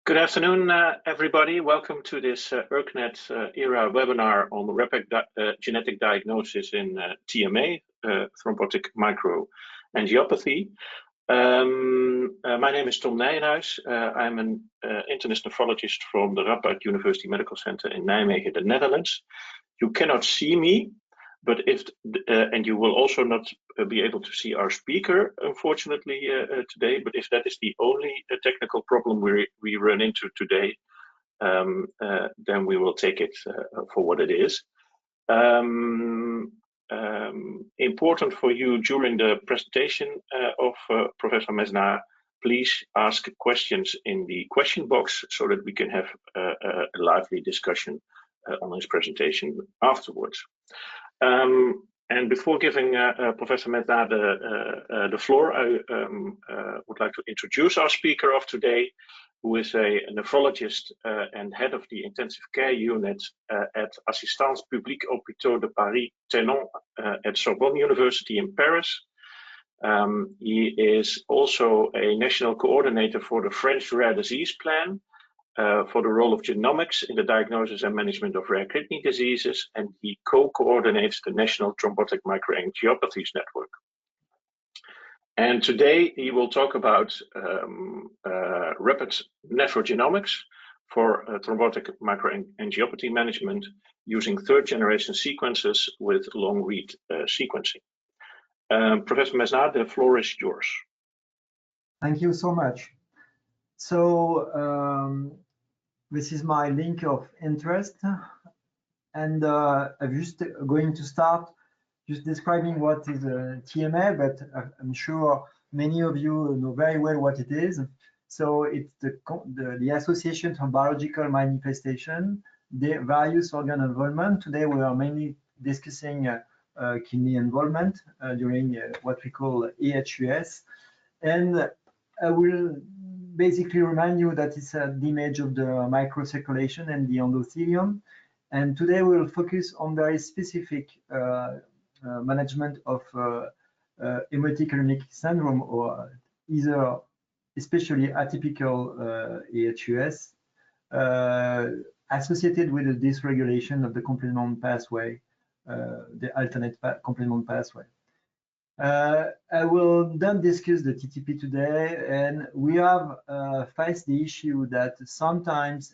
Good afternoon, everybody. Welcome to this ERKNet ERA webinar on the rapid genetic diagnosis in TMA, thrombotic microangiopathy. My name is Tom Nijenhuis. I'm an internist nephrologist from the Radboud University Medical Center in Nijmegen, the Netherlands. You cannot see me, but and you will also not be able to see our speaker, unfortunately, today. But if that is the only technical problem we run into today, then we will take it for what it is. Important for you during the presentation of Professor Mesnard, please ask questions in the question box so that we can have a lively discussion on his presentation afterwards. And before giving Professor Mesnard the floor, I would like to introduce our speaker of today, who is a nephrologist and head of the intensive care unit at Assistance Publique Hôpitaux de Paris, Tenon, at Sorbonne University in Paris. He is also a national coordinator for the French Rare Disease Plan, for the role of genomics in the diagnosis and management of rare kidney diseases, and he co-coordinates the National Thrombotic Microangiopathies Network. And today he will talk about rapid nephrogenomics for thrombotic microangiopathy management using third-generation sequences with long-read sequencing. Professor Mesnard, the floor is yours. Thank you so much. So this is my link of interest, and I'm just going to start just describing what is TMA, but I'm sure many of you know very well what it is. So it's the Association for Biological Manifestation, the various organ involvement. Today we are mainly discussing kidney involvement during what we call aHUS, and I will basically remind you that it's the image of the microcirculation and the endothelium. And today we'll focus on very specific management of hemolytic syndrome, or either especially atypical aHUS associated with a dysregulation of the complement pathway, the alternate complement pathway. I will then discuss the TTP today, and we have faced the issue that sometimes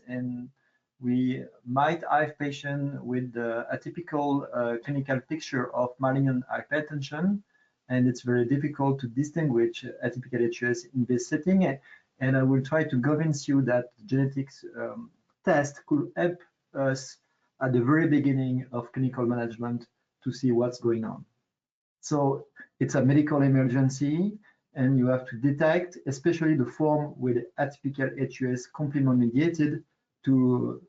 we might have patients with a typical clinical picture of malignant hypertension, and it's very difficult to distinguish atypical aHUS in this setting. And I will try to convince you that genetics test could help us at the very beginning of clinical management to see what's going on. So it's a medical emergency, and you have to detect, especially the form with atypical aHUS complement mediated, to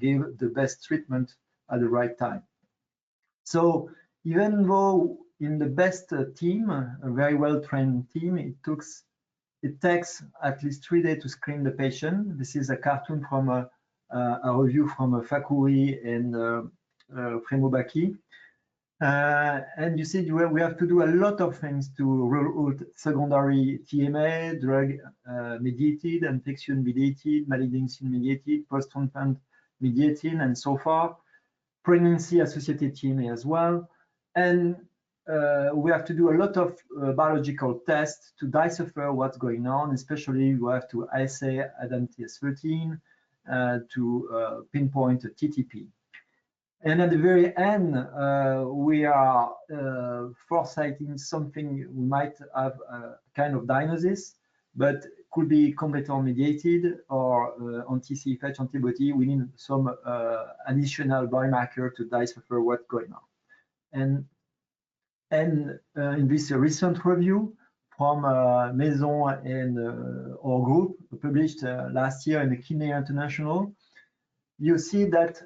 give the best treatment at the right time. So even though in the best team, a very well-trained team, it takes at least 3 days to screen the patient. This is a cartoon from a review from Fakuri and Fremobaki. And you see we have to do a lot of things to rule out secondary TMA, drug mediated, infection mediated, malignancy mediated, post-transplant mediated, and so far pregnancy associated TMA as well. And we have to do a lot of biological tests to decipher what's going on, especially we have to assay ADAMTS13 to pinpoint a TTP. And at the very end, we are foresighting something. We might have a kind of diagnosis, but could be completer mediated or anti-CFH antibody. We need some additional biomarker to decipher what's going on. And in this recent review from Maison and our group published last year in the Kidney International, you see that,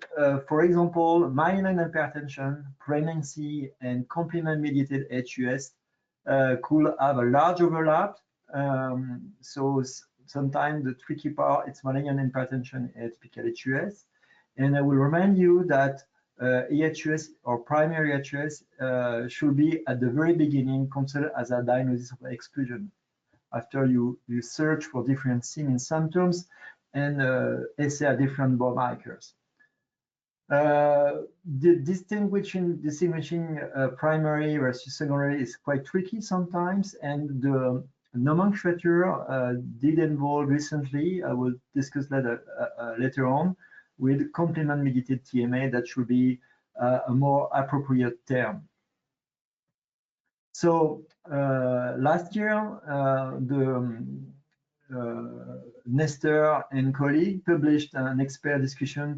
for example, myelin hypertension, pregnancy, and complement-mediated aHUS could have a large overlap. So sometimes the tricky part is malignant hypertension and atypical aHUS. And I will remind you that aHUS or primary aHUS should be at the very beginning considered as a diagnosis of exclusion. After you search for different symptoms, and assay different biomarkers. The distinguishing primary versus secondary is quite tricky sometimes, and the nomenclature did evolve recently. I will discuss that later on, with complement-mediated TMA. That should be a more appropriate term. So last year, Nestor and colleague published an expert discussion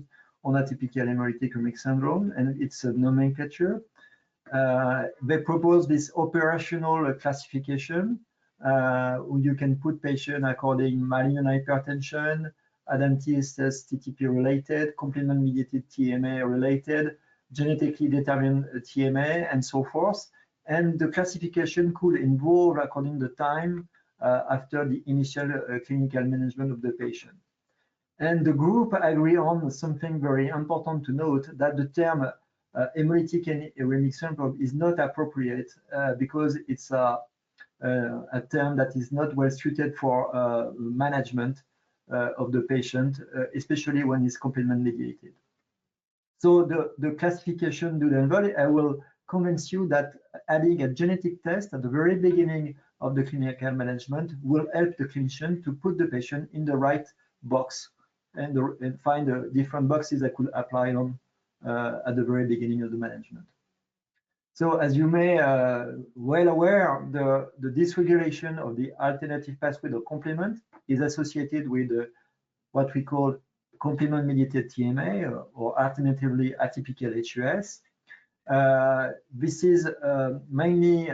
on atypical hemolytic uremic syndrome and its nomenclature. They propose this operational classification. You can put patient according malignant hypertension, adventitious TTP related, complement-mediated TMA related, genetically determined TMA, and so forth. And the classification could evolve according to the time after the initial clinical management of the patient. And the group agree on something very important to note, that the term hemolytic and uremic syndrome is not appropriate because it's a term that is not well suited for management of the patient, especially when it's complement mediated. So the classification do involve, I will convince you that adding a genetic test at the very beginning of the clinical management will help the clinician to put the patient in the right box and find the different boxes that could apply on at the very beginning of the management. So as you may well aware, the dysregulation of the alternative pathway of complement is associated with what we call complement-mediated TMA, or alternatively atypical aHUS. This is mainly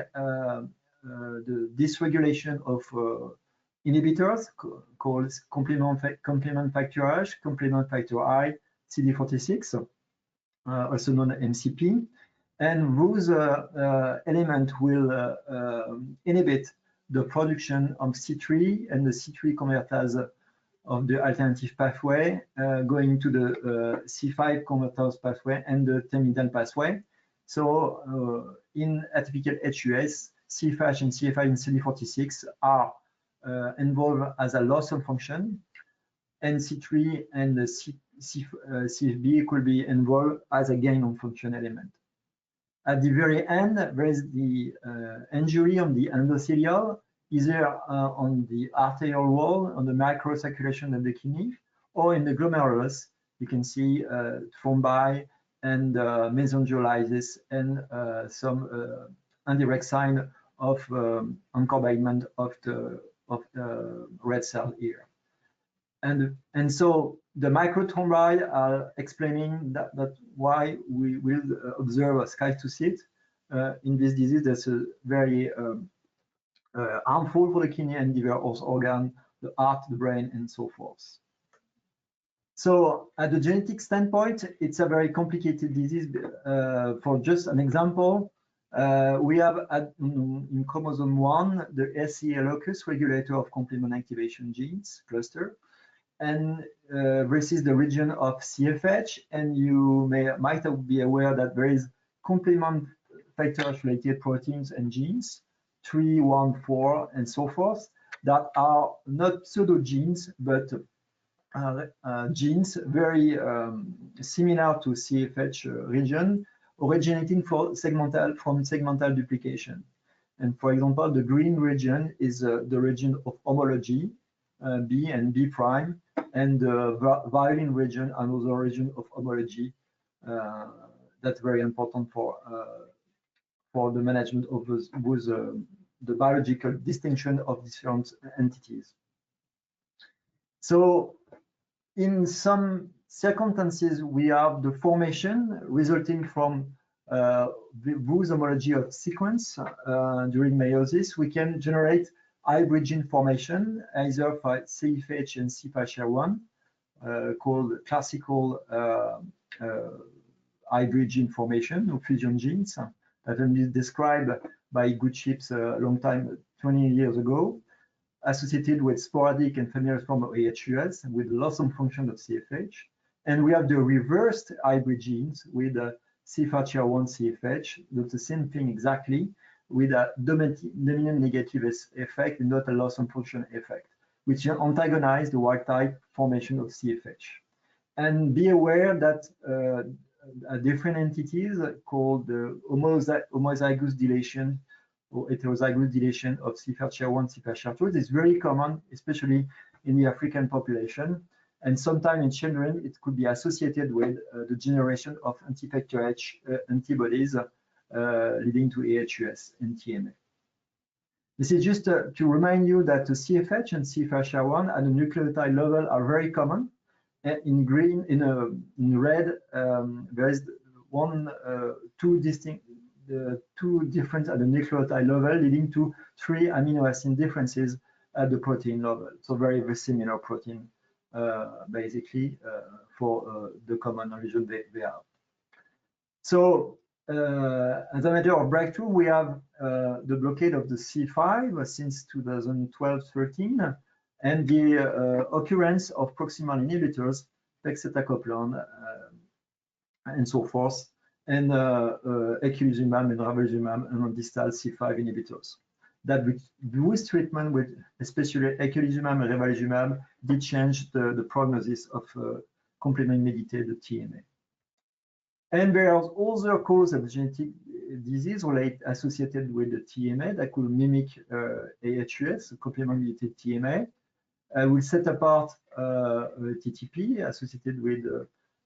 the dysregulation of inhibitors called complement factor H, complement factor I, CD46, also known as MCP. And those elements will inhibit the production of C3 and the C3 convertase of the alternative pathway, going to the C5 convertase pathway and the terminal pathway. So in atypical aHUS, C5 and CF5 and CD46 are involved as a loss of function, and C3 and the CFB could be involved as a gain of function element. At the very end, there is the injury on the endothelial, either on the arterial wall, on the microcirculation of the kidney, or in the glomerulus. You can see thrombi and mesangiolitis and some indirect sign of encombiment of the red cell here. And so the microthrombi are explaining that why we will observe a schistocyte in this disease that's very harmful for the kidney and diverse organ, the heart, the brain, and so forth. So at the genetic standpoint, it's a very complicated disease. For just an example, we have in chromosome 1, the SCA locus, regulator of complement activation genes cluster. And this is the region of CFH, and you might be aware that there is complement factor-related proteins and genes, 3, 1, 4, and so forth, that are not pseudogenes, but genes very similar to CFH region, originating from segmental duplication. And for example, the green region is the region of homology, B and B prime, and the violin region, another region of homology. That's very important for the management of the biological distinction of different entities. So in some circumstances, we have the formation resulting from those homology of sequence during meiosis. We can generate hybrid gene formation, either for CFH and C5HR1, called classical hybrid gene formation or fusion genes that have been described by good ships a long time, 20 years ago, associated with sporadic and familial form of aHUS with loss of function of CFH. And we have the reversed hybrid genes with C5HR1 CFH, that's the same thing exactly, with a dominant negative effect and not a loss of function effect. which antagonize the wild type formation of CFH. And be aware that different entities called homozygous deletion or heterozygous deletion of CFHR1, CFHR2 is very common, especially in the African population. And sometimes in children, it could be associated with the generation of anti-factor H antibodies leading to aHUS and TMA. This is just to remind you that the CFH and CFHR1 at the nucleotide level are very common. In green, in red, there is two different at the nucleotide level, leading to 3 amino acid differences at the protein level. So very similar protein, basically, for the common region they have. So as a matter of breakthrough, we have the blockade of the C5 since 2012-13, and the occurrence of proximal inhibitors, pegcetacoplan, and so forth, and eculizumab and ravulizumab and distal C5 inhibitors. That with treatment with especially eculizumab and ravulizumab did change the prognosis of complement-mediated TMA. And there are other causes of genetic disease associated with the TMA that could mimic aHUS, complement-mediated TMA. We'll set apart TTP associated with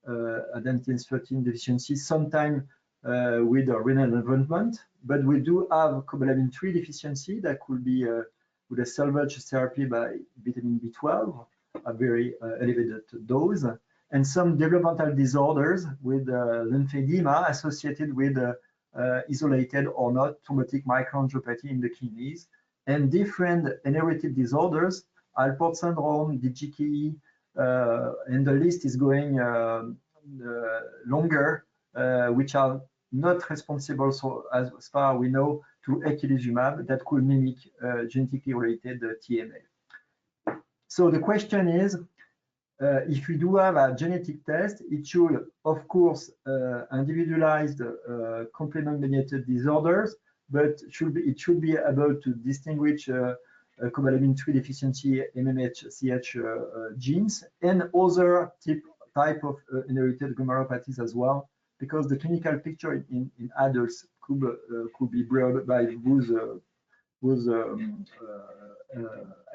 adenosine 13 deficiency, sometime with a renal involvement, but we do have cobalamin 3 deficiency that could be with a salvage therapy by vitamin B12, a very elevated dose, and some developmental disorders with lymphedema associated with isolated or not thrombotic microangiopathy in the kidneys, and different inherited disorders, Alport syndrome, DGKE, and the list is going longer, which are not responsible, so as far as we know, to eculizumab that could mimic genetically related TMA. So the question is, if we do have a genetic test, it should, of course, individualize the complement-mediated disorders, but it should be able to distinguish cobalamin 3 deficiency, MMH-CH genes, and other type of inherited glomerulopathies as well, because the clinical picture in adults could be blurred by those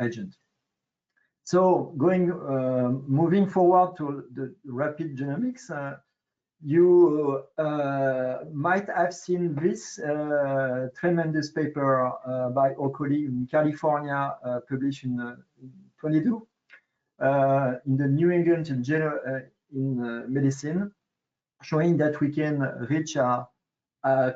agent. So moving forward to the rapid genomics, you might have seen this tremendous paper by our colleague in California, published in 22 in the New England Journal in Medicine, showing that we can reach a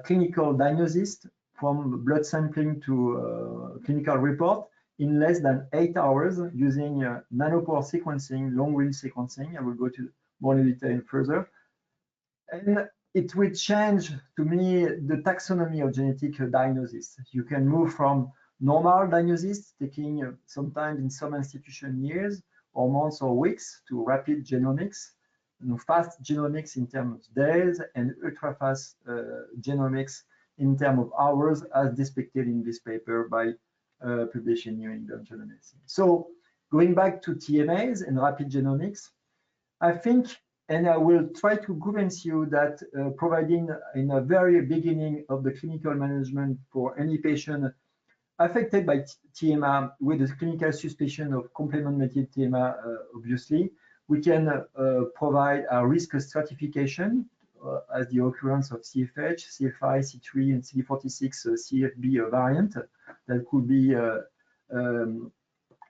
clinical diagnosis from blood sampling to clinical report in less than 8 hours using nanopore sequencing, long-range sequencing. I will go to more detail further. And it will change, to me, the taxonomy of genetic diagnosis. You can move from normal diagnosis, taking sometimes in some institution years or months or weeks, to rapid genomics, fast genomics in terms of days, and ultra-fast genomics in terms of hours, as depicted in this paper by published in New England Journal of Medicine. So going back to TMAs and rapid genomics, I think, and I will try to convince you that providing in the very beginning of the clinical management for any patient affected by TMA with a clinical suspicion of complement-mediated TMA, obviously, we can provide a risk stratification as the occurrence of CFH, CF5, C3, and CD46 CFB variant that could be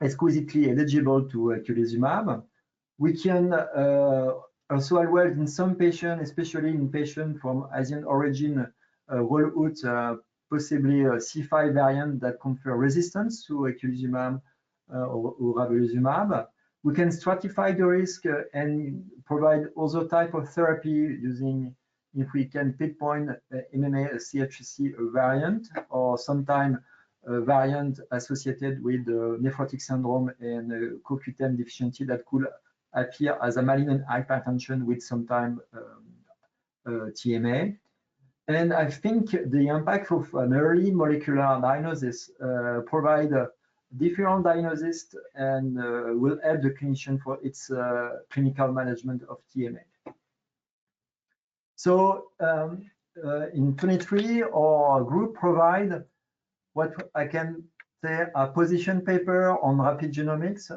exquisitely eligible to eculizumab. We can also as well in some patients, especially in patients from Asian origin, rule out possibly a C5 variant that confer resistance to eculizumab or ravulizumab. We can stratify the risk and provide other type of therapy using, if we can pinpoint MMA-CHC variant, or sometime a variant associated with nephrotic syndrome and CoQ10 deficiency that could appear as a malignant hypertension with sometime TMA. And I think the impact of an early molecular diagnosis provide different diagnosis and will help the clinician for its clinical management of TMA. So in 23, our group provide what I can say a position paper on rapid genomics.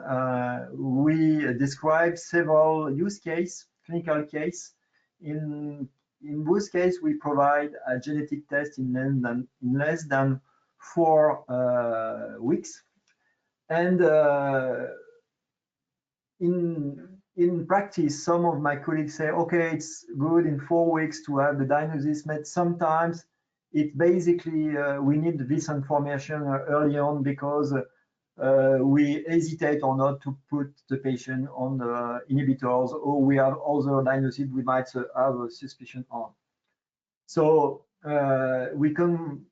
We describe several use case, clinical case. In those cases, we provide a genetic test in less than 4 weeks. And in practice, some of my colleagues say, okay, it's good in 4 weeks to have the diagnosis made. Sometimes it basically, we need this information early on because we hesitate or not to put the patient on the inhibitors, or we have other diagnoses we might have a suspicion on. So we can,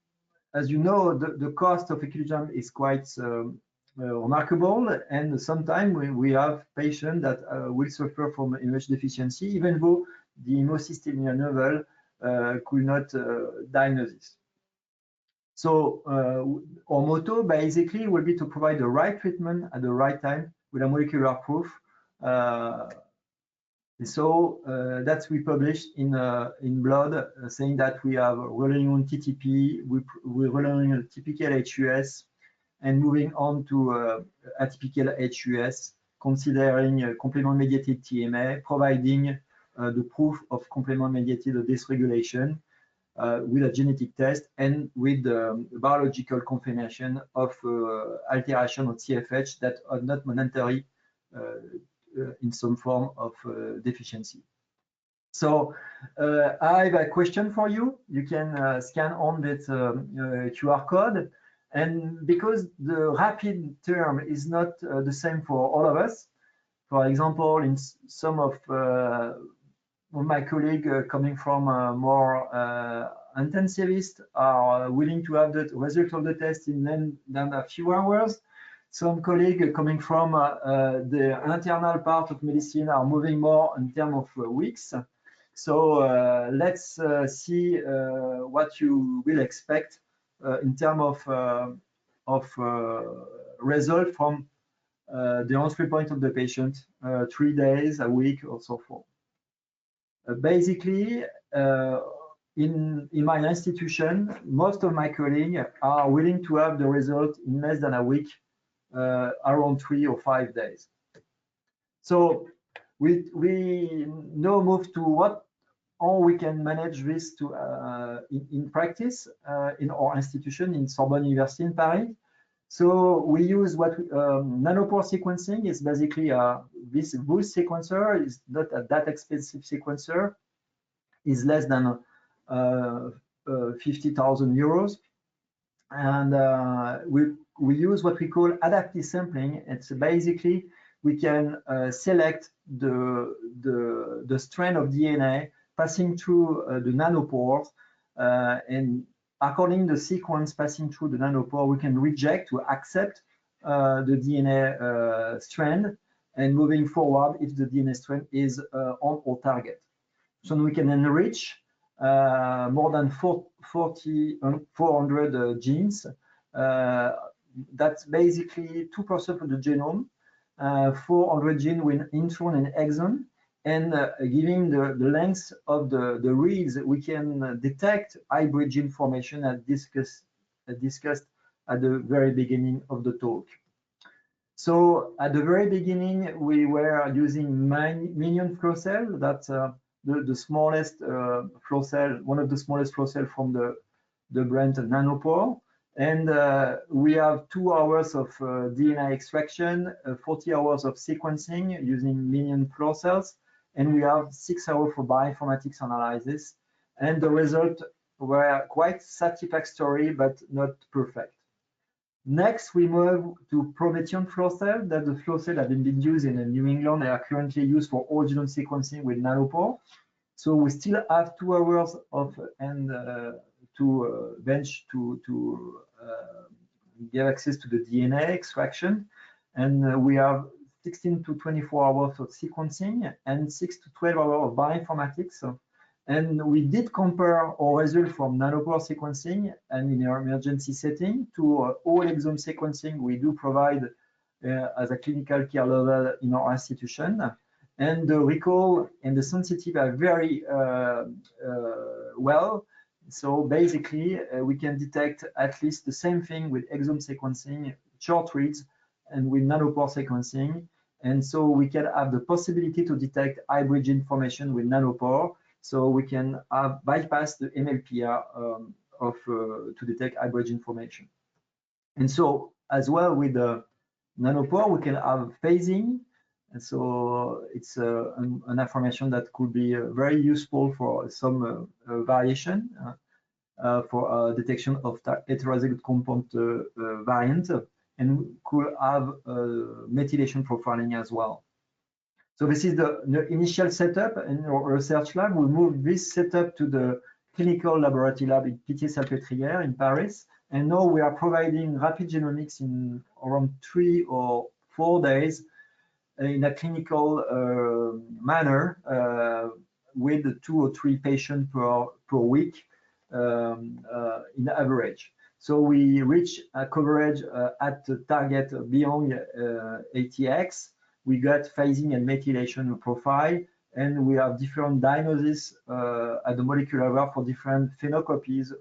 as you know, the cost of a genome is quite remarkable, and sometimes we have patients that will suffer from image deficiency, even though the homocysteine level could not diagnose this. So our motto basically will be to provide the right treatment at the right time with a molecular proof. So that's we published in Blood, saying that we have relying on TTP, we're relying on typical aHUS, and moving on to atypical aHUS, considering complement-mediated TMA, providing the proof of complement-mediated dysregulation with a genetic test and with the biological confirmation of alteration of CFH that are not momentary in some form of deficiency. So I have a question for you. You can scan on that QR code. And because the rapid term is not the same for all of us, for example, in some of my colleagues coming from more intensivists are willing to have the result of the test in less than a few hours. Some colleagues coming from the internal part of medicine are moving more in terms of weeks. So let's see what you will expect in terms of result from the entry point of the patient, 3 days, a week, or so forth. Basically, in my institution, most of my colleagues are willing to have the result in less than a week, around 3 or 5 days. So we now move to what how we can manage this to in practice in our institution in Sorbonne University in Paris. So we use what Nanopore sequencing is basically this boost sequencer is not a that expensive sequencer, is less than 50,000 euros, and we use what we call adaptive sampling. It's basically we can select the strand of DNA passing through the nanopore, and according to the sequence passing through the nanopore, we can reject to accept the DNA strand, and moving forward if the DNA strand is on our target. So we can enrich more than 400 genes. That's basically 2% of the genome, 400 genes with intron and exon. And giving the length of the reads, we can detect hybrid gene formation as discussed at the very beginning of the talk. So at the very beginning, we were using minion flow cell. That's the smallest flow cell, one of the smallest flow cell from the brand Nanopore. And we have 2 hours of DNA extraction, 40 hours of sequencing using minion flow cells. And we have 6 hours for bioinformatics analysis, and the results were quite satisfactory but not perfect. Next, we move to Promethean flow cell. That the flow cell have been used in New England. They are currently used for whole genome sequencing with Nanopore. So we still have 2 hours of to bench to get access to the DNA extraction, and we have 16 to 24 hours of sequencing and 6 to 12 hours of bioinformatics. And we did compare our result from Nanopore sequencing and in our emergency setting to whole exome sequencing we do provide as a clinical care level in our institution. And the recall and the sensitivity are very well. So basically, we can detect at least the same thing with exome sequencing, short reads, and with Nanopore sequencing. And so we can have the possibility to detect hybrid information with Nanopore. So we can bypass the MLPR to detect hybrid information. And so as well with the Nanopore, we can have phasing. And so it's an information that could be very useful for some variation for detection of heterozygous compound variant, and could have methylation profiling as well. So this is the initial setup in our research lab. We moved this setup to the clinical laboratory lab in Pitié-Salpêtrière in Paris. And now we are providing rapid genomics in around 3 or 4 days in a clinical manner with 2 or 3 patients per week in average. So we reach a coverage at the target beyond 80x. We got phasing and methylation profile, and we have different diagnoses at the molecular level for different phenocopies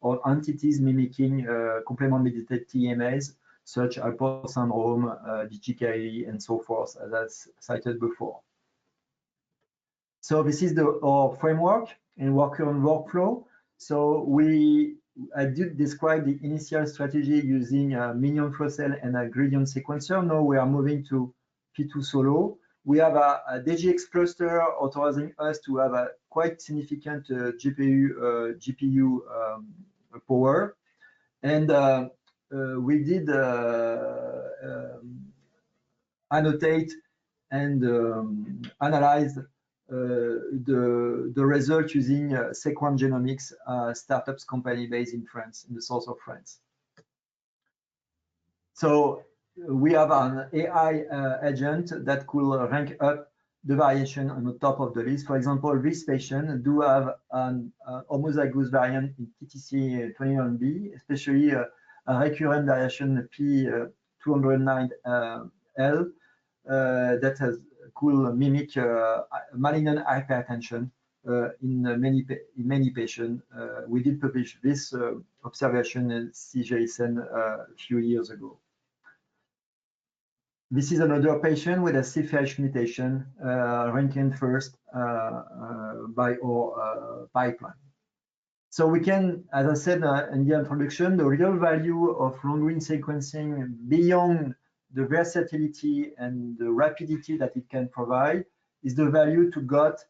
or entities mimicking complement-mediated TMAs, such as Alport syndrome, DGKI, and so forth, as I cited before. So this is our framework and workflow. So I did describe the initial strategy using a minion flow cell and a gradient sequencer. Now we are moving to P2 solo. We have a DGX cluster authorizing us to have a quite significant GPU power. And we did annotate and analyze the result using Sequent Genomics startups company based in France, in the south of France. So we have an AI agent that could rank up the variation on the top of the list. For example, this patient do have an homozygous variant in TTC21B, especially a recurrent variation P209L that could mimic malignant hypertension in many patients. We did publish this observation in CJSN a few years ago. This is another patient with a CFH mutation ranking first by our pipeline. So we can, as I said in the introduction, the real value of long-read sequencing beyond the versatility and the rapidity that it can provide is the value to get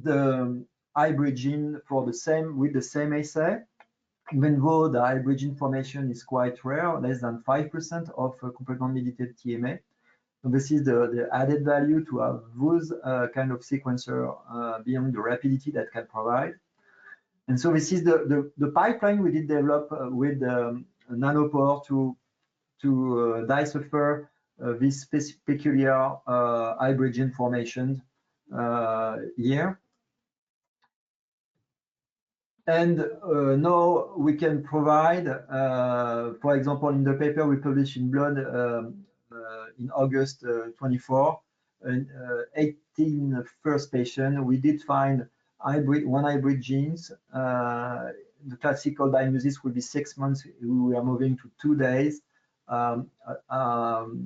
the hybrid gene for the same with the same assay, even though the hybrid information is quite rare, less than 5% of complement-mediated TMA. So this is the added value to have those kind of sequencer beyond the rapidity that can provide. And so this is the pipeline we did develop with Nanopore to decipher this peculiar hybrid information here. And now we can provide, for example, in the paper we published in Blood in August 24, 18 first patient, we did find one hybrid genes. The classical diagnosis will be 6 months. We are moving to 2 days. A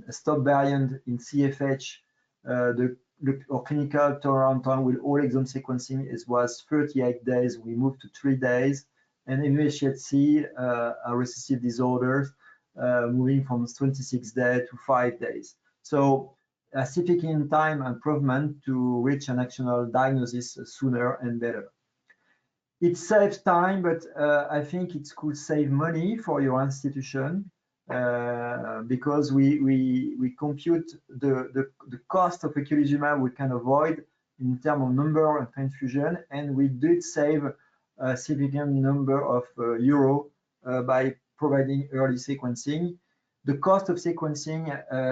stop variant in CFH. Our clinical turnaround time with all exome sequencing was 38 days. We moved to 3 days. And MHC recessive disorders moving from 26 days to 5 days. So a significant time improvement to reach an actionable diagnosis sooner and better. It saves time, but I think it could save money for your institution. Because we compute the cost of eculizumab we can avoid in terms of number of transfusion, and we did save a significant number of euro by providing early sequencing. The cost of sequencing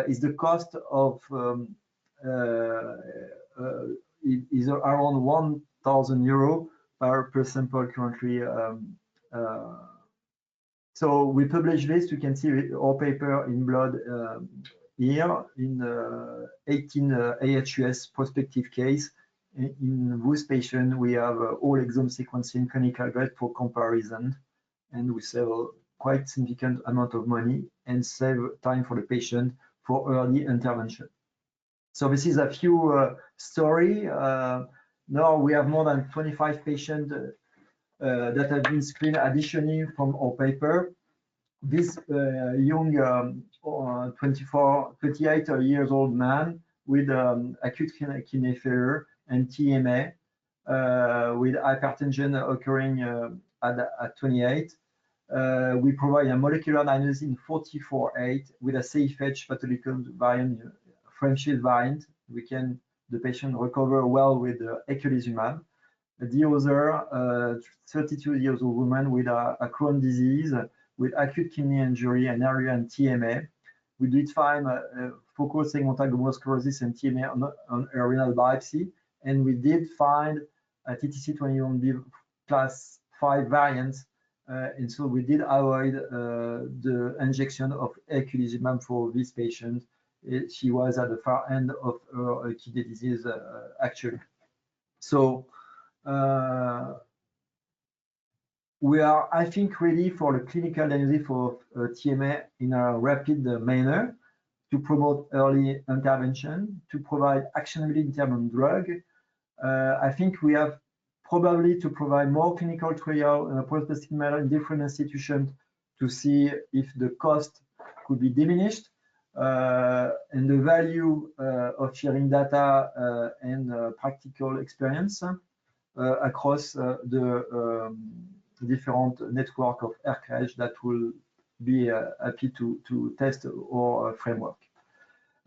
is the cost of is around 1,000 euro per sample currently. So we publish this. You can see our paper in blood here in 18 aHUS prospective case. In those patients, we have all exome sequencing clinical grade for comparison, and we save a quite significant amount of money and save time for the patient for early intervention. So this is a few story. Now we have more than 25 patients that have been screened additionally from our paper. This young 28 years old man with acute kidney failure and TMA with hypertension occurring at 28. We provide a molecular diagnosis in 44.8 with a CFH pathological variant, French variant. The patient recover well with eculizumab. The other 32 years old woman with a Crohn's disease with acute kidney injury and area and TMA. We did find focal segmental glomerulosclerosis and TMA on a renal biopsy, and we did find a TTC21B class 5 variants, and so we did avoid the injection of eculizumab for this patient. She was at the far end of her kidney disease actually. So we are, I think, ready for the clinical diagnosis for TMA in a rapid manner to promote early intervention, to provide actionability in terms of drug. I think we have probably to provide more clinical trial in a prospective manner in different institutions to see if the cost could be diminished and the value of sharing data and practical experience across the different network of ERKNet that will be happy to test our framework.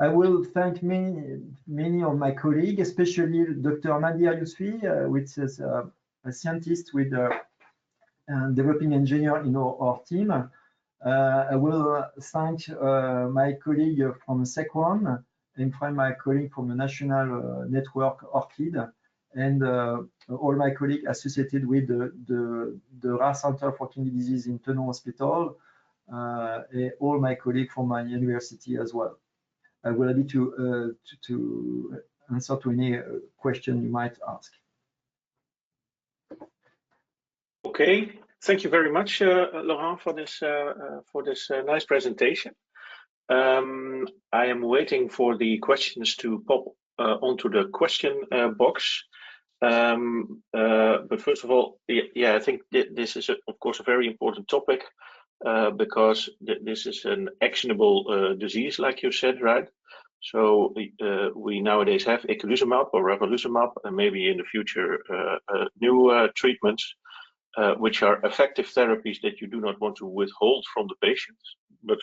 I will thank many of my colleagues, especially Dr. Nadia Yousfi, which is a scientist with developing engineer in our team. I will thank my colleague from SEC1 and my colleague from the National Network ORCID, and all my colleagues associated with the Rare Center for Kidney Disease in Tenon Hospital, and all my colleagues from my university as well. I will be to answer to any question you might ask. Okay, thank you very much, Laurent, for this nice presentation. I am waiting for the questions to pop onto the question box. But first of all, yeah, I think this is, of course, a very important topic because this is an actionable disease, like you said, right? So we nowadays have eculizumab or ravulizumab, and maybe in the future new treatments, which are effective therapies that you do not want to withhold from the patients, but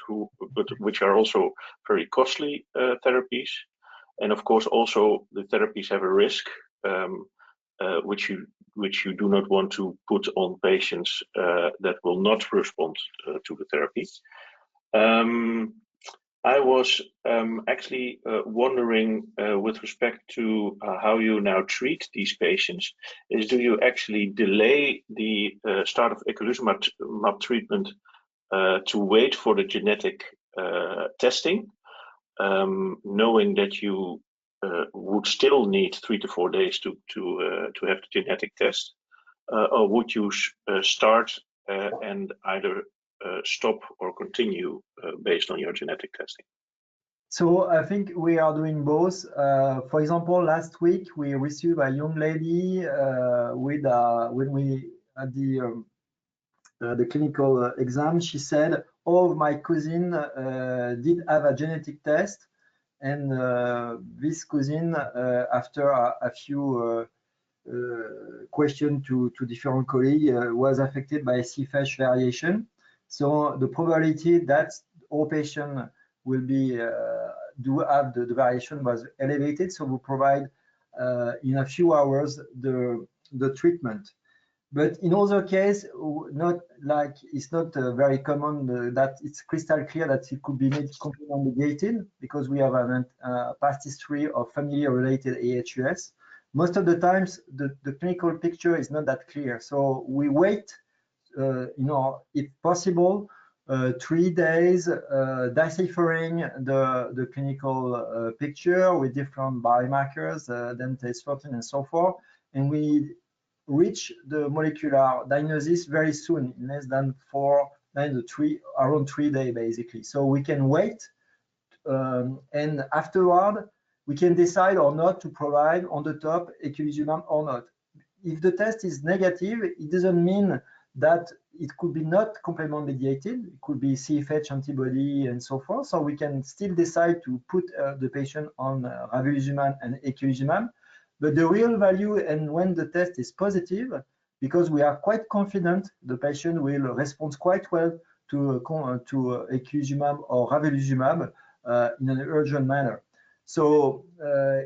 which are also very costly therapies. And of course, also the therapies have a risk, which you do not want to put on patients that will not respond to the therapy. I was actually wondering with respect to how you now treat these patients, is do you actually delay the start of eculizumab treatment to wait for the genetic testing, knowing that you would still need 3 to 4 days to have the genetic test, or would you start and either stop or continue based on your genetic testing? So I think we are doing both. For example, last week we received a young lady with when we had the clinical exam. She said, "Oh, my cousin did have a genetic test, and this cousin, after a few questions to different colleagues, was affected by CFH variation. So the probability that all patients will be do have the variation was elevated. So we provide in a few hours the treatment. But in other case, not like it's not very common that it's crystal clear that it could be made completely negated, because we have a past history of family-related aHUS. most of the times the clinical picture is not that clear. So we wait, if possible, 3 days deciphering the clinical picture with different biomarkers, then test 14 and so forth, and we reach the molecular diagnosis very soon, in less than around 3 days basically. So we can wait, and afterward we can decide or not to provide on the top eculizumab or not. If the test is negative, it doesn't mean that it could be not complement mediated. It could be CFH antibody and so forth. So we can still decide to put the patient on ravulizumab and eculizumab. But the real value, and when the test is positive, because we are quite confident the patient will respond quite well to eculizumab or ravulizumab in an urgent manner. So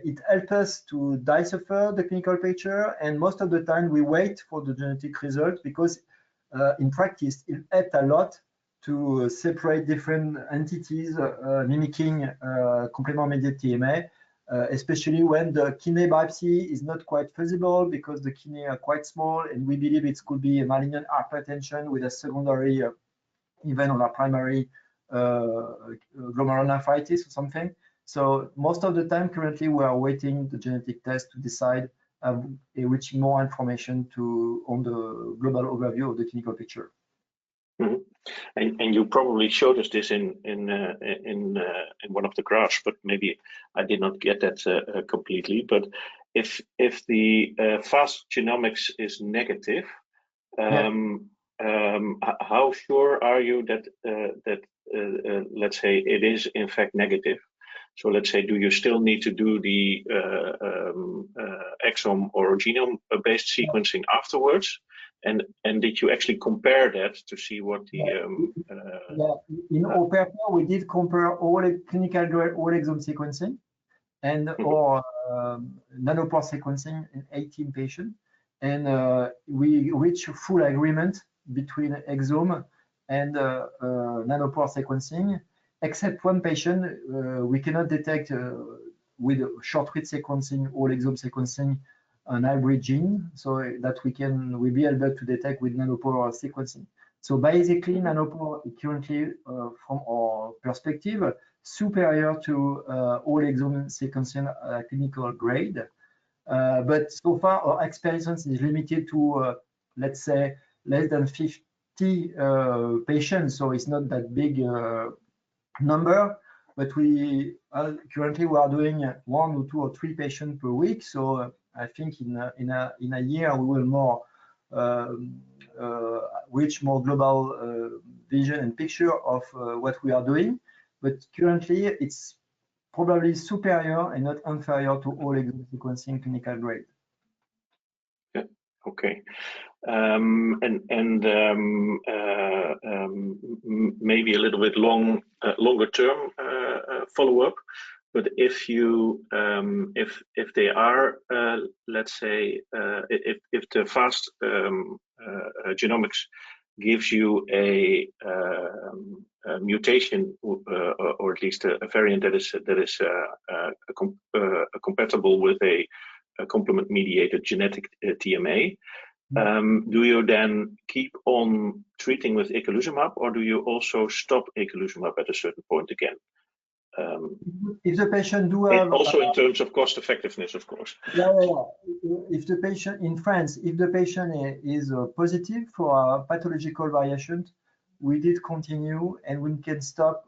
it helps us to decipher the clinical picture, and most of the time we wait for the genetic result, because in practice it helps a lot to separate different entities mimicking complement-mediated TMA, especially when the kidney biopsy is not quite feasible because the kidney are quite small, and we believe it could be a malignant hypertension with a secondary event on our primary glomerulonephritis or something. So most of the time currently we are waiting the genetic test to decide which more information on the global overview of the clinical picture. Mm-hmm. And you probably showed us this in one of the graphs, but maybe I did not get that completely. But if the fast genomics is negative, how sure are you that let's say it is in fact negative? So let's say, do you still need to do the exome or genome-based sequencing afterwards? And did you actually compare that to see what the in Hôpitaux we did compare all clinical grade whole exome sequencing and or Nanopore sequencing in 18 patients, and we reached full agreement between exome and Nanopore sequencing, except one patient we cannot detect with short read sequencing, whole exome sequencing, an hybrid gene, so that we'll be able to detect with Nanopore sequencing. So basically, Nanopore is currently, from our perspective, superior to whole exome sequencing clinical grade. But so far, our experience is limited to, let's say, less than 50 patients. So it's not that big number. But currently we are doing 1 or 2 or 3 patients per week. So I think in a year we will more reach more global vision and picture of what we are doing. But currently it's probably superior and not inferior to all exome sequencing clinical grade. Yeah. Okay. Maybe a little bit longer term follow-up. But if you if they are let's say if the fast genomics gives you a mutation or at least a variant that is compatible with a complement-mediated genetic TMA, do you then keep on treating with eculizumab, or do you also stop eculizumab at a certain point again? If the patient do have also in terms of cost effectiveness, of course. Yeah. If the patient in France, if the patient is positive for a pathological variation, we did continue, and we can stop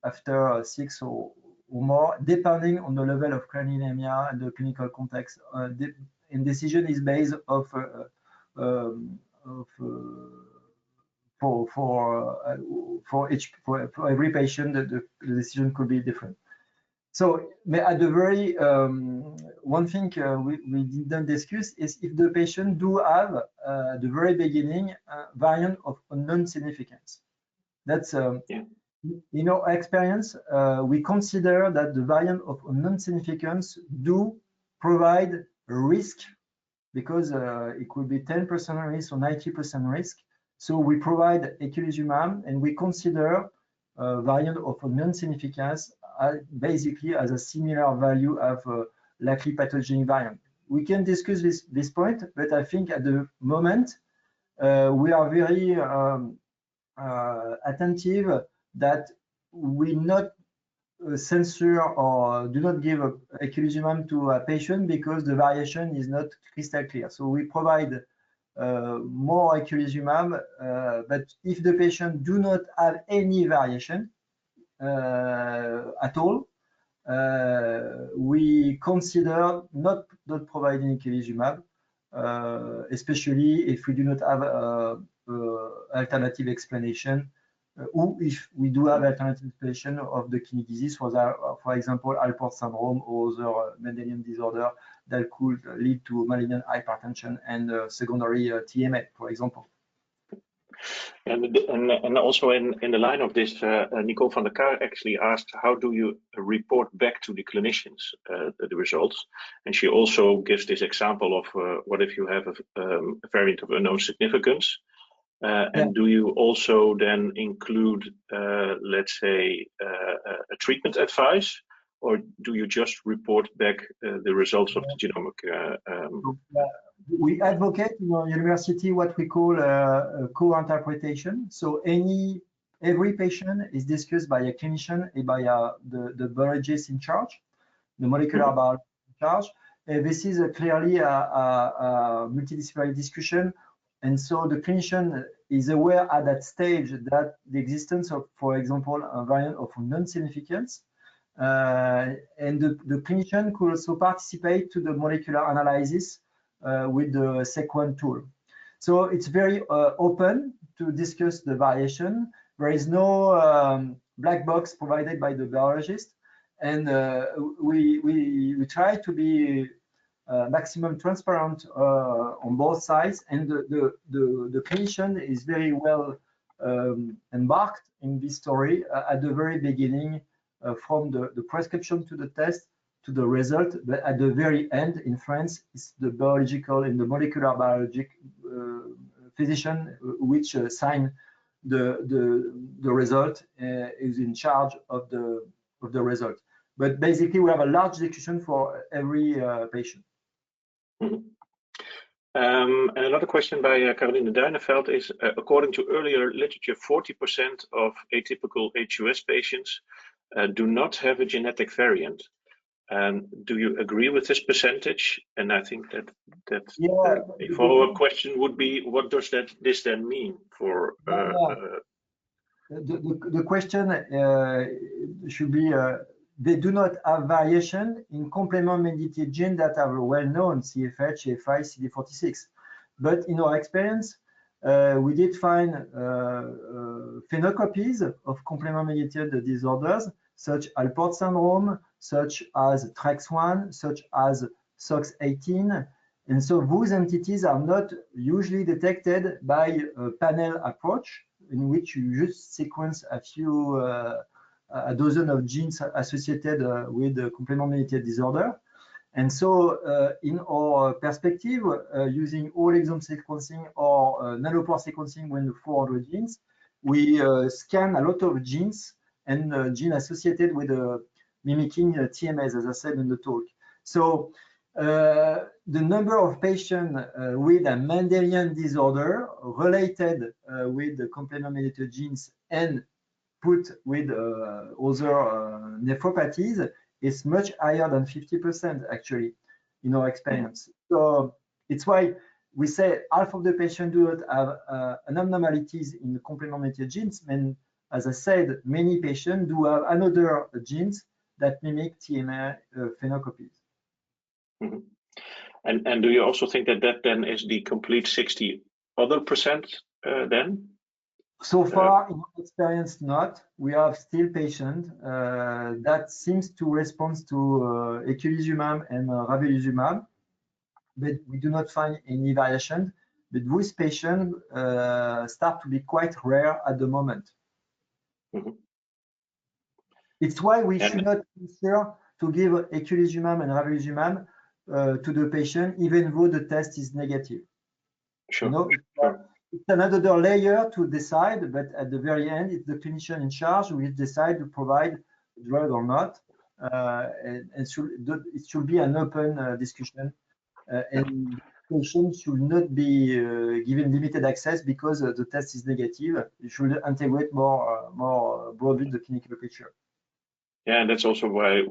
after 6 or more, depending on the level of craninemia and the clinical context. And decision is based for every patient, the decision could be different. So at the very one thing we didn't discuss is if the patient do have the very beginning variant of unknown significance. That's in our experience, we consider that the variant of unknown significance do provide a risk, because it could be 10% risk or 90% risk. So we provide eculizumab, and we consider variant of unknown significance basically as a similar value of likely pathogenic variant. we can discuss this point, but I think at the moment we are very attentive that we not censor or do not give eculizumab to a patient because the variation is not crystal clear. So we provide more eculizumab, but if the patient do not have any variation at all, we consider not providing eculizumab, especially if we do not have alternative explanation, or if we do have alternative explanation of the kidney disease, for example, Alport syndrome or other Mendelian disorder that could lead to malignant hypertension and secondary TMA, for example. And also in the line of this, Nicole van der Kar actually asked, how do you report back to the clinicians the results? And she also gives this example of what if you have a variant of unknown significance? And do you also then include, let's say, a treatment advice, or do you just report back the results of the genomic? We advocate in our university what we call co-interpretation. So every patient is discussed by a clinician and by the biologist in charge, the molecular biologist in charge. This is clearly a multidisciplinary discussion. And so the clinician is aware at that stage that the existence of, for example, a variant of non-significance. And the clinician could also participate to the molecular analysis with the sequence tool. So it's very open to discuss the variation. There is no black box provided by the biologist. And we try to be maximum transparent on both sides, and the clinician is very well embarked in this story at the very beginning, from the prescription to the test to the result, but at the very end in France, it's the biological and the molecular biologic physician which sign the result, is in charge of the result. But basically, we have a large discussion for every patient. Mm-hmm. And another question by Caroline Duineveld is, according to earlier literature, 40% of atypical aHUS patients do not have a genetic variant. Do you agree with this percentage? And I think that a follow-up question would be, what does this then mean for? The question should be, they do not have variation in complement-mediated genes that are well known, CFH, CFI, CD46. But in our experience, we did find phenocopies of complement-mediated disorders, such as Alport syndrome, such as TREX1, such as SOX18. And so those entities are not usually detected by a panel approach, in which you just sequence a dozen of genes associated with the complement-mediated disorder. And so in our perspective, using whole exome sequencing or Nanopore sequencing with 400 genes, we scan a lot of genes and genes associated with mimicking TMAs, as I said in the talk. So the number of patients with a Mendelian disorder related with the complement-mediated genes and put with other nephropathies is much higher than 50% actually in our experience. So it's why we say half of the patients do not have an abnormalities in the complement-mediated genes, and as I said, many patients do have another genes that mimic TMA phenocopies. Mm-hmm. And do you also think that then is the complete 60% then? So far, in our experience, not. We have still patients that seems to respond to eculizumab and ravulizumab, but we do not find any variation. But those patients start to be quite rare at the moment. Mm-hmm. It's why we should not consider to give eculizumab and ravulizumab to the patient, even though the test is negative. Sure. You know, it's another layer to decide, but at the very end, it's the clinician in charge who will decide to provide drug or not. And it should be an open discussion and patients should not be given limited access because the test is negative. You should integrate more broadly the clinical picture. Yeah, and that's also why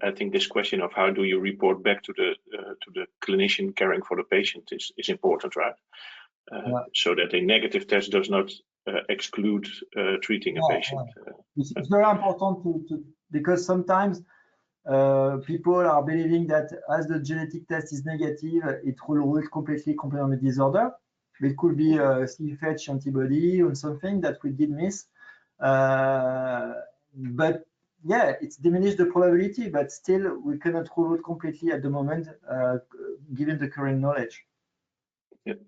I think this question of how do you report back to the clinician caring for the patient is important, right? So that a negative test does not exclude treating a patient. It's very important to because sometimes people are believing that as the genetic test is negative, it will rule completely complement disorder. It could be a CFH antibody or something that we did miss. But yeah, it's diminished the probability, but still we cannot rule it completely at the moment, given the current knowledge. Yeah.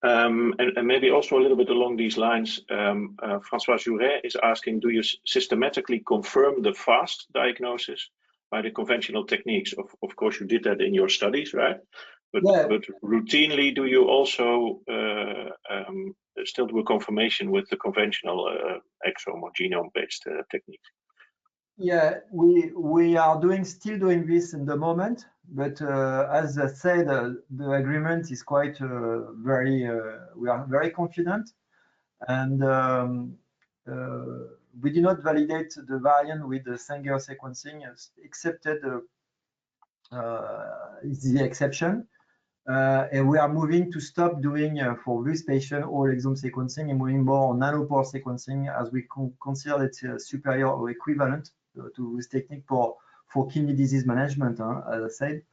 And maybe also a little bit along these lines, Francois Jouret is asking, do you systematically confirm the fast diagnosis by the conventional techniques? Of course, you did that in your studies, right? But, yeah. But routinely, do you also still do a confirmation with the conventional exome or genome-based techniques? Yeah, we are still doing this in the moment, but as I said, the agreement is quite we are very confident, and we do not validate the variant with the Sanger sequencing, excepted is the exception. And we are moving to stop doing for this patient whole exome sequencing and moving more on nanopore sequencing, as we consider it superior or equivalent to this technique for kidney disease management, as I said,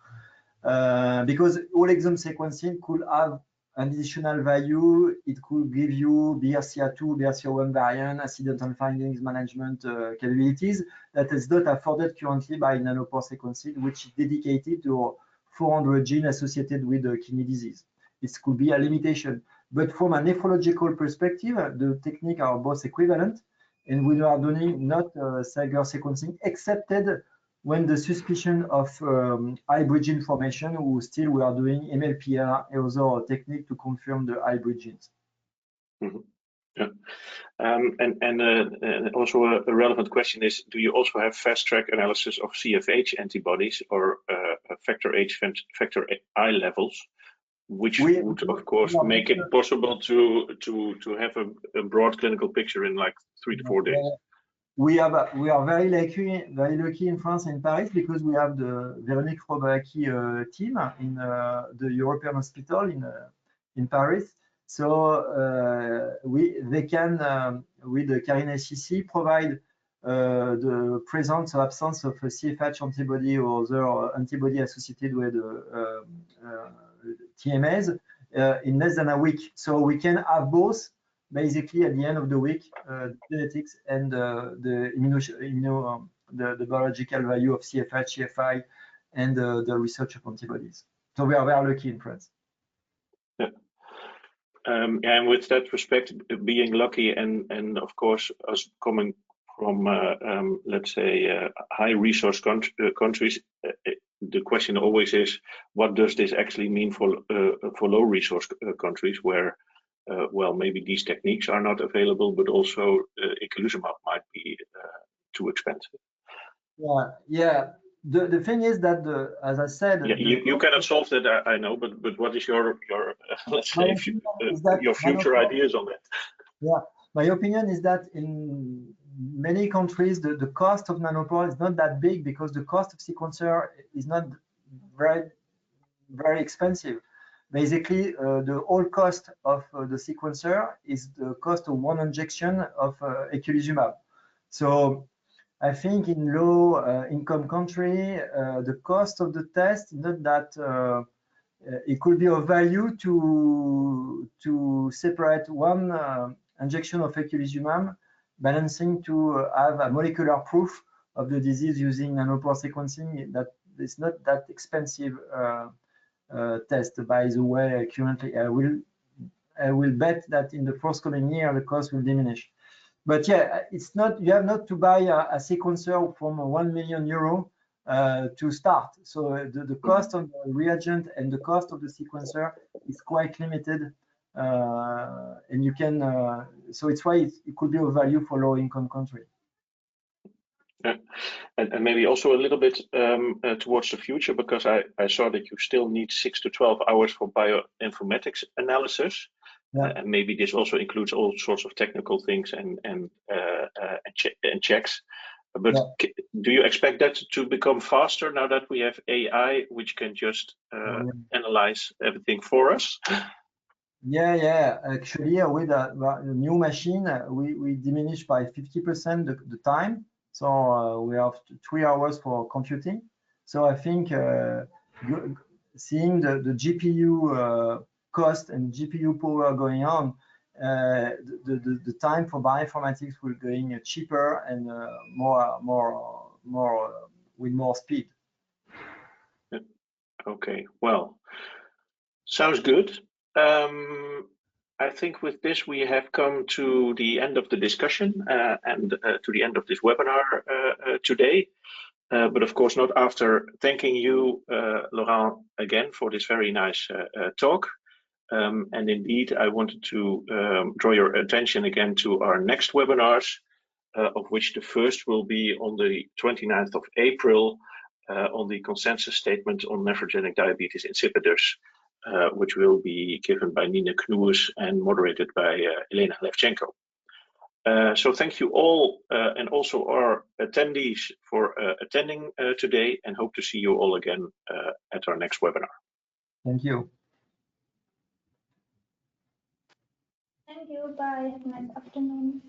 because whole exome sequencing could have an additional value. It could give you BRCA2, BRCA1 variant, accidental findings management capabilities that is not afforded currently by nanopore sequencing, which is dedicated to 400 genes associated with kidney disease. This could be a limitation. But from a nephrological perspective, the techniques are both equivalent, and we are doing not Sanger sequencing, excepted when the suspicion of hybrid gene formation, we are doing MLPR and other technique to confirm the hybrid genes. Mm-hmm. Yeah. And also a relevant question is, do you also have fast-track analysis of CFH antibodies or factor H, factor I levels, which would, of course, make it possible to have a broad clinical picture in like 3 to 4 days? We are very lucky in France and in Paris, because we have the Véronique Robaki team in the European hospital in Paris. So they can, with the Carine HCC, provide the presence or absence of a CFH antibody or other antibody associated with TMAs in less than a week. So we can have both, basically, at the end of the week, genetics and the biological value of CFH, CFI, and the research of antibodies. So we are very lucky in France. Yeah. And with that respect, being lucky and of course us coming from let's say high resource countries, the question always is, what does this actually mean for low resource countries where well, maybe these techniques are not available, but also eculizumab might be too expensive. Yeah. The thing is that, as I said, you cannot solve that, I know, but what is your let's say your future ideas on that? Yeah, my opinion is that in many countries the cost of nanopore is not that big, because the cost of sequencer is not very expensive. Basically, the whole cost of the sequencer is the cost of one injection of eculizumab. So I think in low income country, the cost of the test is not that it could be of value to separate one injection of eculizumab, balancing to have a molecular proof of the disease using nanopore sequencing. That is not that expensive test, by the way. Currently, I will bet that in the forthcoming year the cost will diminish. But yeah, it's not, you have not to buy a sequencer from €1 million to start. So the cost of the reagent and the cost of the sequencer is quite limited, and you can. So it's why it could be of value for low-income country. And maybe also a little bit towards the future, because I saw that you still need 6 to 12 hours for bioinformatics analysis. Yeah. And maybe this also includes all sorts of technical things and checks. But Yeah. do you expect that to become faster now that we have AI, which can just analyze everything for us? Yeah. Actually, with a new machine, we diminish by 50% the time. So we have 3 hours for computing. So I think seeing the GPU cost and GPU power going on, the time for bioinformatics will going cheaper and more with more speed. Okay, well, sounds good. I think with this we have come to the end of the discussion and to the end of this webinar today. But of course not after thanking you, Laurent, again for this very nice talk. And indeed, I wanted to draw your attention again to our next webinars, of which the first will be on the 29th of April on the consensus statement on nephrogenic diabetes insipidus, which will be given by Nina Knoers and moderated by Elena Levchenko. So thank you all and also our attendees for attending today, and hope to see you all again at our next webinar. Thank you. Thank you. Bye. Have a nice afternoon.